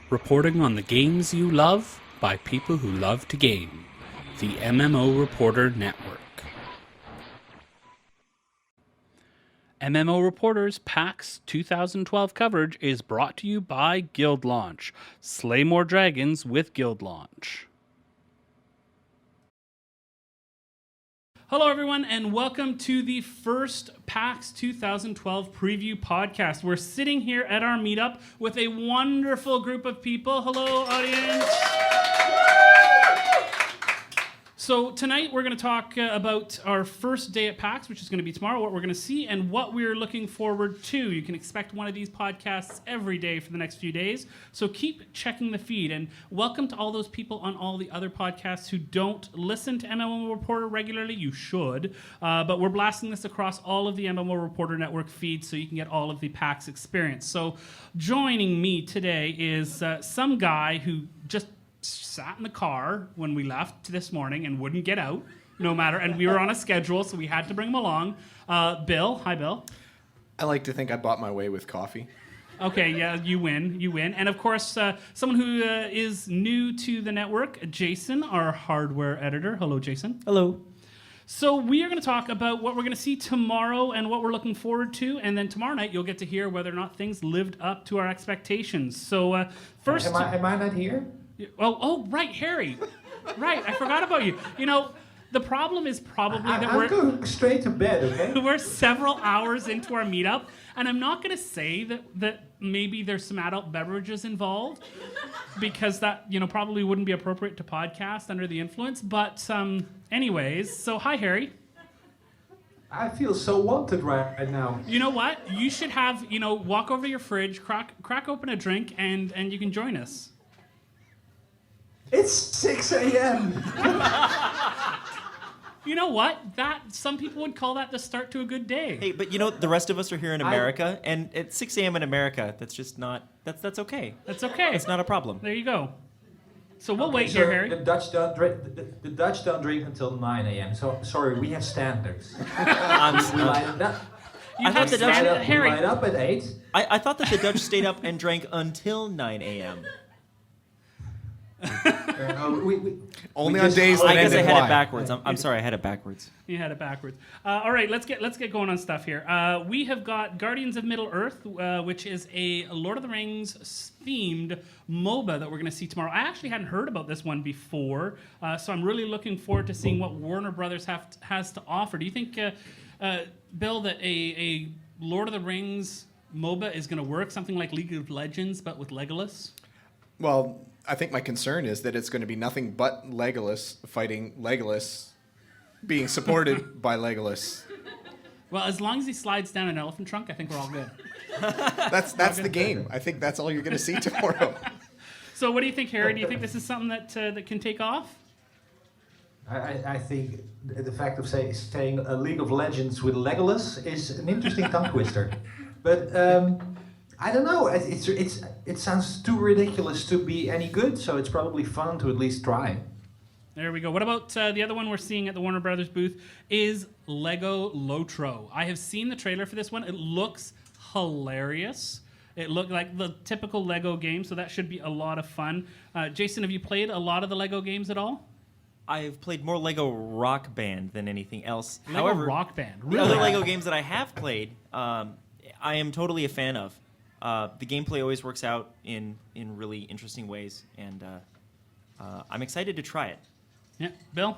reporting on the games you love by people who love to game. The MMO Reporter Network. MMO Reporter's PAX 2012 coverage is brought to you by Guild Launch. Slay more dragons with Guild Launch. Hello, everyone, and welcome to the first PAX 2012 preview podcast. We're sitting here at our meetup with a wonderful group of people. Hello, audience. So tonight we're going to talk about our first day at PAX, which is going to be tomorrow, what we're going to see, and what we're looking forward to. You can expect one of these podcasts every day for the next few days, so keep checking the feed. And welcome to all those people on all the other podcasts who don't listen to MMO Reporter regularly. You should, but we're blasting this across all of the MMO Reporter Network feeds so you can get all of the PAX experience. So joining me today is some guy who just sat in the car when we left this morning and wouldn't get out, no matter, and we were on a schedule, so we had to bring him along. Bill, hi, Bill. I like to think I bought my way with coffee. Okay, yeah, you win. And of course, someone who is new to the network, Jason, our hardware editor. Hello, Jason. Hello. So we are going to talk about what we're going to see tomorrow and what we're looking forward to, and then tomorrow night you'll get to hear whether or not things lived up to our expectations. So first... Am I not here? Oh, right, Harry. Right, I forgot about you. You know, the problem is probably that I'm going straight to bed, okay? we're several hours into our meetup, and I'm not going to say that maybe there's some adult beverages involved, because that, probably wouldn't be appropriate to podcast under the influence. But anyways, so hi, Harry. I feel so wanted right now. You know what? You should have, walk over to your fridge, crack open a drink, and you can join us. It's 6 a.m. You know what? Some people would call that the start to a good day. Hey, but the rest of us are here in America, and at 6 a.m. in America, that's just not, that's okay. That's okay. It's not a problem. There you go. So we'll wait so here, Harry. The Dutch don't drink. The Dutch don't drink until 9 a.m. So sorry, we have standards. We light up. You have the Dutch, Harry. We light up at 8. I thought that the Dutch stayed up and drank until 9 a.m. Only on days that I guess I ended had Y. it backwards. I'm sorry, I had it backwards. You had it backwards. All right, let's get going on stuff here. We have got Guardians of Middle-earth, which is a Lord of the Rings themed MOBA that we're going to see tomorrow. I actually hadn't heard about this one before, so I'm really looking forward to seeing what Warner Brothers has to offer. Do you think, Bill, that a Lord of the Rings MOBA is going to work, something like League of Legends, but with Legolas? Well, I think my concern is that it's going to be nothing but Legolas fighting Legolas, being supported by Legolas. Well, as long as he slides down an elephant trunk, I think we're all good. That's the game. I think that's all you're going to see tomorrow. So what do you think, Harry? Do you think this is something that can take off? I think the fact of saying a League of Legends with Legolas is an interesting tongue twister. But I don't know. It sounds too ridiculous to be any good, so it's probably fun to at least try. There we go. What about the other one we're seeing at the Warner Brothers booth is Lego Lotro. I have seen the trailer for this one. It looks hilarious. It looked like the typical Lego game, so that should be a lot of fun. Jason, have you played a lot of the Lego games at all? I've played more Lego Rock Band than anything else. Lego However, Rock Band. The Really? other Lego games that I have played, I am totally a fan of. The gameplay always works out in really interesting ways, and I'm excited to try it. Yeah, Bill?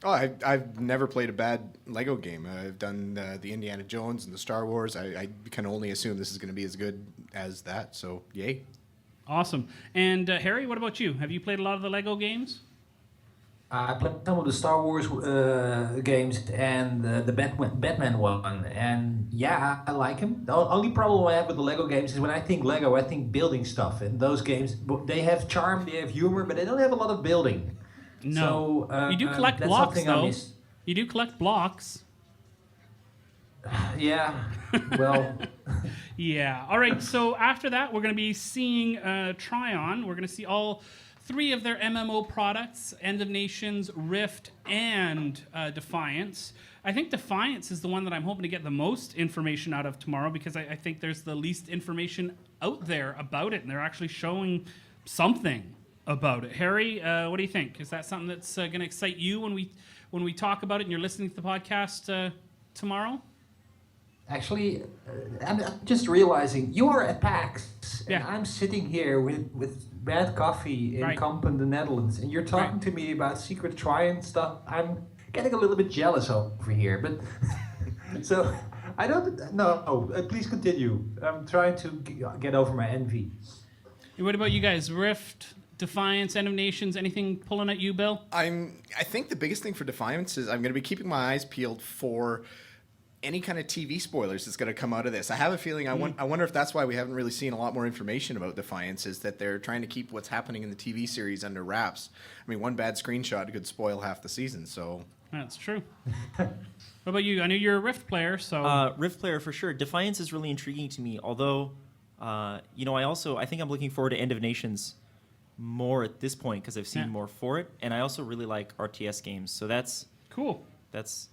Oh, I've never played a bad Lego game. I've done the Indiana Jones and the Star Wars. I can only assume this is going to be as good as that, so yay. Awesome. And Harry, what about you? Have you played a lot of the Lego games? I played some of the Star Wars games and the Batman one, and yeah, I like him. The only problem I have with the Lego games is when I think Lego, I think building stuff. And those games, they have charm, they have humor, but they don't have a lot of building. No. So, you do collect that's blocks, something I though. miss. You do collect blocks. Yeah, well... Yeah. All right, so after that, we're going to be seeing Tryon. We're going to see all 3 of their MMO products, End of Nations, Rift, and Defiance. I think Defiance is the one that I'm hoping to get the most information out of tomorrow, because I think there's the least information out there about it, and they're actually showing something about it. Harry, what do you think? Is that something that's going to excite you when we talk about it and you're listening to the podcast tomorrow? Actually, I'm just realizing you are at PAX, and Yeah. I'm sitting here with bad coffee in Right. Kampen, the Netherlands, and you're talking to me about Secret Triumph stuff. I'm getting a little bit jealous over here, but so I don't know. Please continue. I'm trying to get over my envy. What about you guys? Rift, Defiance, End of Nations, anything pulling at you, Bill? I think the biggest thing for Defiance is I'm going to be keeping my eyes peeled for any kind of TV spoilers that's going to come out of this. I have a feeling, I wonder if that's why we haven't really seen a lot more information about Defiance, is that they're trying to keep what's happening in the TV series under wraps. I mean, one bad screenshot could spoil half the season, so... That's true. What about you? I know you're a Rift player, so... Rift player for sure. Defiance is really intriguing to me, although, I think I'm looking forward to End of Nations more at this point because I've seen more for it, and I also really like RTS games, so that's... Cool. That's...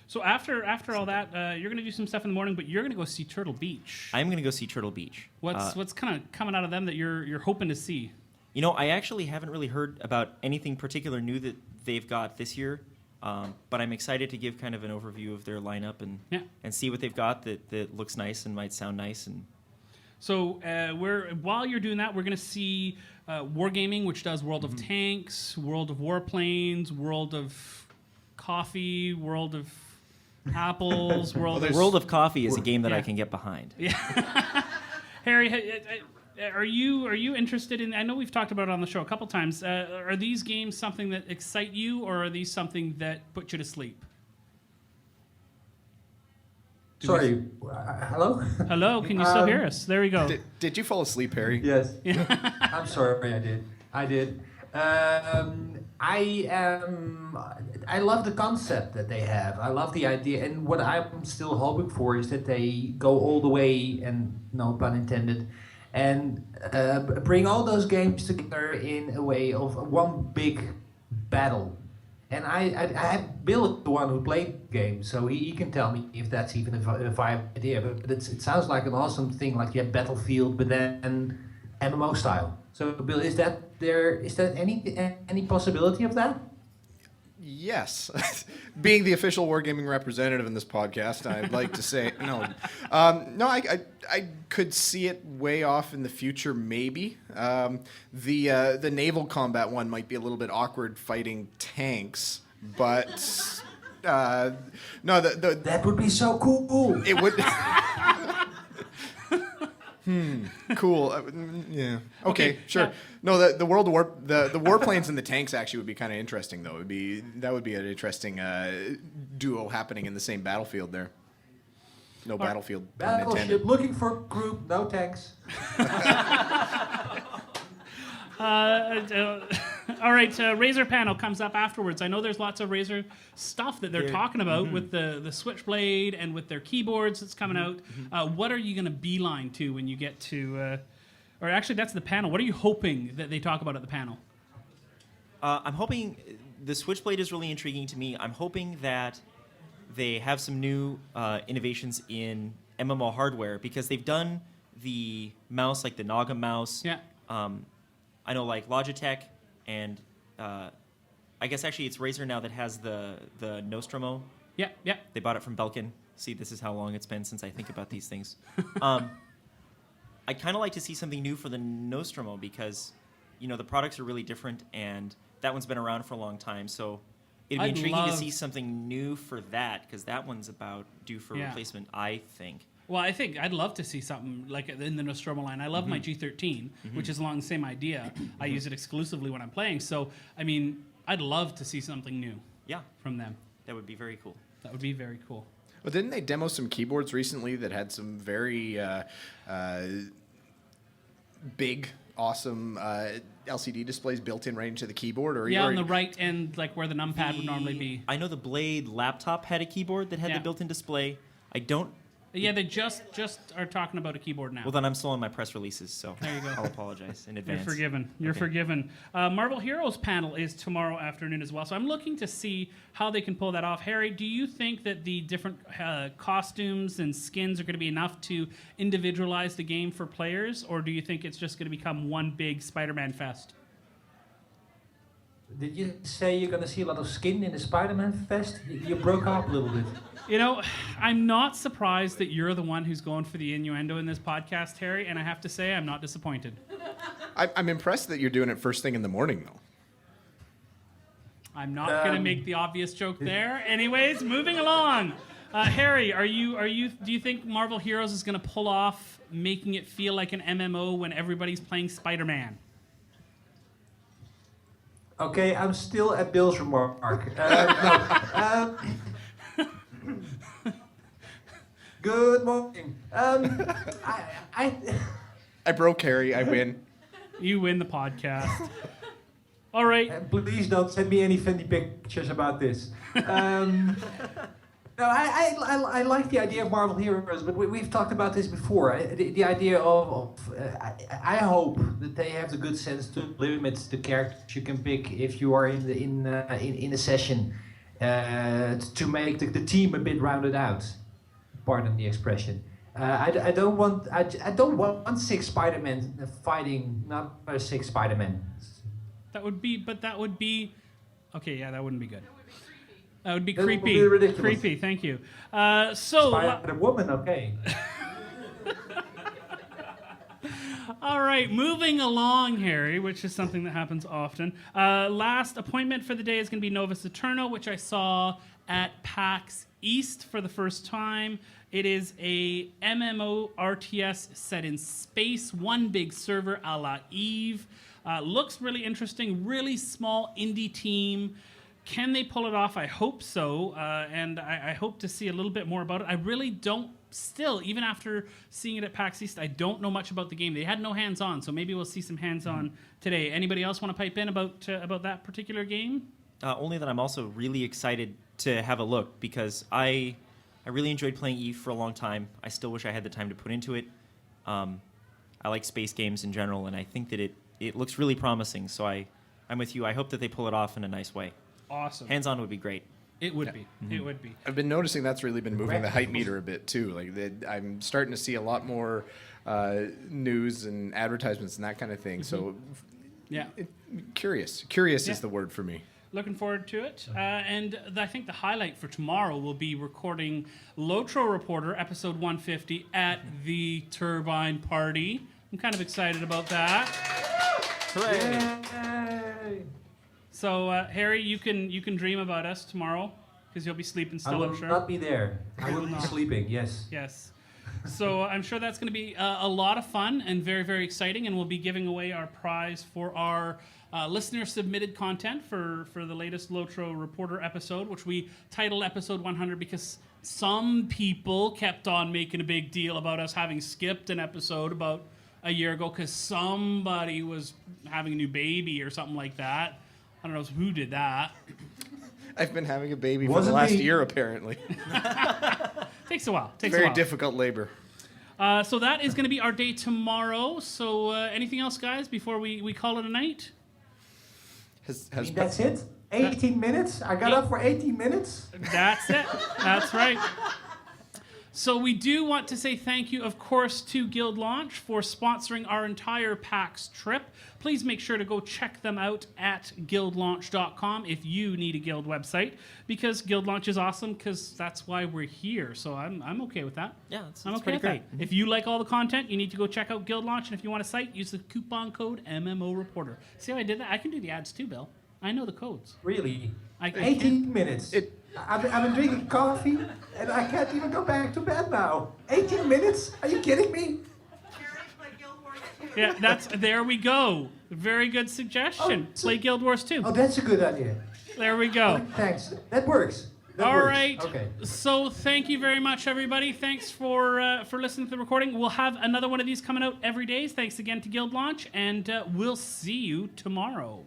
So after all that, you're going to do some stuff in the morning, but you're going to go see Turtle Beach. I'm going to go see Turtle Beach. What's kind of coming out of them that you're hoping to see? I actually haven't really heard about anything particular new that they've got this year, but I'm excited to give kind of an overview of their lineup and see what they've got that looks nice and might sound nice. And so while you're doing that, we're going to see Wargaming, which does World of Tanks, World of Warplanes, World of Coffee, World of Apples, World of Coffee is a game that I can get behind. Yeah. Harry, are you interested in? I know we've talked about it on the show a couple times. Are these games something that excite you, or are these something that put you to sleep? Sorry, hello? Hello, can you still hear us? There we go. Did you fall asleep, Harry? Yes. I'm sorry, I did. I love the concept that they have. I love the idea, and what I'm still hoping for is that they go all the way, and no pun intended, and bring all those games together in a way of one big battle. And I have Bill, the one who played games, so he can tell me if that's even a viable idea. But it sounds like an awesome thing, like you have Battlefield, but then MMO style. So Bill, is that any possibility of that? Yes. Being the official wargaming representative in this podcast, I'd like to say no. I could see it way off in the future, maybe. The naval combat one might be a little bit awkward fighting tanks, but no, that would be so cool. It would. Cool. Yeah. Okay. Sure. Yeah. No, the World War the warplanes and the tanks actually would be kind of interesting though. That would be an interesting duo happening in the same battlefield there. No battlefield. Battleship looking for group, no tanks. All right, Razer panel comes up afterwards. I know there's lots of Razer stuff that they're talking about with the Switchblade and with their keyboards that's coming out. What are you going to beeline to when you get to... or actually, that's the panel. What are you hoping that they talk about at the panel? I'm hoping... The Switchblade is really intriguing to me. I'm hoping that they have some new innovations in MMO hardware because they've done the mouse, like the Naga mouse. Yeah. I know, like Logitech, and I guess actually it's Razer now that has the Nostromo. Yeah, yeah. They bought it from Belkin. See, this is how long it's been since I think about these things. I kind of like to see something new for the Nostromo because, the products are really different, and that one's been around for a long time. So it'd be intriguing to see something new for that because that one's about due for replacement, I think. Well, I think I'd love to see something like in the Nostromo line. I love my G13, which is along the same idea. I use it exclusively when I'm playing. So, I mean, I'd love to see something new from them. That would be very cool. That would be very cool. Well, didn't they demo some keyboards recently that had some very big, awesome LCD displays built in right into the keyboard? On the right end, like where the numpad would normally be. I know the Blade laptop had a keyboard that had the built-in display. I don't Yeah, they just are talking about a keyboard now. Well, then I'm still on my press releases, so There you go. I'll apologize in advance. You're forgiven. You're Okay. forgiven. Marvel Heroes panel is tomorrow afternoon as well, so I'm looking to see how they can pull that off. Harry, do you think that the different costumes and skins are going to be enough to individualize the game for players, or do you think it's just going to become one big Spider-Man fest? Did you say you're gonna see a lot of skin in the Spider-Man fest? You broke up a little bit. You know, I'm not surprised that you're the one who's going for the innuendo in this podcast, Harry, and I have to say I'm not disappointed. I'm impressed that you're doing it first thing in the morning, though. I'm not going to make the obvious joke there. Anyways, moving along. Harry, do you think Marvel Heroes is going to pull off making it feel like an MMO when everybody's playing Spider-Man? Okay, I'm still at Bill's remark. Good morning. I broke Harry. I win. You win the podcast. All right. Please don't send me any funny pictures about this. No, I like the idea of Marvel Heroes, but we've talked about this before. The idea I hope that they have the good sense to limit the characters you can pick if you are in a session to make the team a bit rounded out. Pardon the expression. I don't want 6 Spider-Men fighting not 6 Spider-Men. That would be. Okay, yeah, that wouldn't be good. That would be That would creepy. be ridiculous. Creepy. Thank you. Spider-Woman, okay. All right, moving along, Harry, which is something that happens often. Last appointment for the day is going to be Novus Eterno, which I saw at PAX East for the first time. It is a MMO RTS set in space, one big server a la Eve. Looks really interesting, really small indie team. Can they pull it off? I hope so, and I hope to see a little bit more about it. I really don't, still, even after seeing it at PAX East, I don't know much about the game. They had no hands-on, so maybe we'll see some hands-on today. Anybody else want to pipe in about that particular game? Only that I'm also really excited to have a look because I really enjoyed playing Eve for a long time. I still wish I had the time to put into it. I like space games in general, and I think that it looks really promising, so I'm with you. I hope that they pull it off in a nice way. Awesome. Hands-on would be great. It would be. Mm-hmm. It would be. I've been noticing that's really been moving the hype meter a bit too. I'm starting to see a lot more news and advertisements and that kind of thing. So, yeah, curious is the word for me. Looking forward to it. And I think the highlight for tomorrow will be recording Lotro Reporter episode 150 at the Turbine Party. I'm kind of excited about that. Hooray! So, Harry, you can dream about us tomorrow because you'll be sleeping still, I will I'm sure. not be there. I will be sleeping, yes. Yes. So I'm sure that's going to be a lot of fun and very, very exciting, and we'll be giving away our prize for our listener-submitted content for the latest Lotro Reporter episode, which we titled Episode 100 because some people kept on making a big deal about us having skipped an episode about a year ago because somebody was having a new baby or something like that. I don't know who did that. I've been having a baby for the last year, apparently. Takes a while. Very difficult labor. So that is going to be our day tomorrow. So anything else, guys, before we call it a night? That's it? 18 minutes? I got up for 18 minutes? That's it. That's right. So we do want to say thank you, of course, to Guild Launch for sponsoring our entire PAX trip. Please make sure to go check them out at guildlaunch.com if you need a Guild website, because Guild Launch is awesome, because that's why we're here. So I'm okay with that. Yeah, it's I'm okay pretty with great. that. If you like all the content, you need to go check out Guild Launch, and if you want a site, use the coupon code MMO Reporter. See how I did that? I can do the ads too, Bill. I know the codes. Really? I 18 minutes? I've been drinking coffee, and I can't even go back to bed now. 18 minutes? Are you kidding me? Yeah, there we go. Very good suggestion. Play Guild Wars 2. Oh, that's a good idea. There we go. Oh, thanks. That works. All right. Okay. So thank you very much, everybody. Thanks for listening to the recording. We'll have another one of these coming out every day. Thanks again to Guild Launch, and we'll see you tomorrow.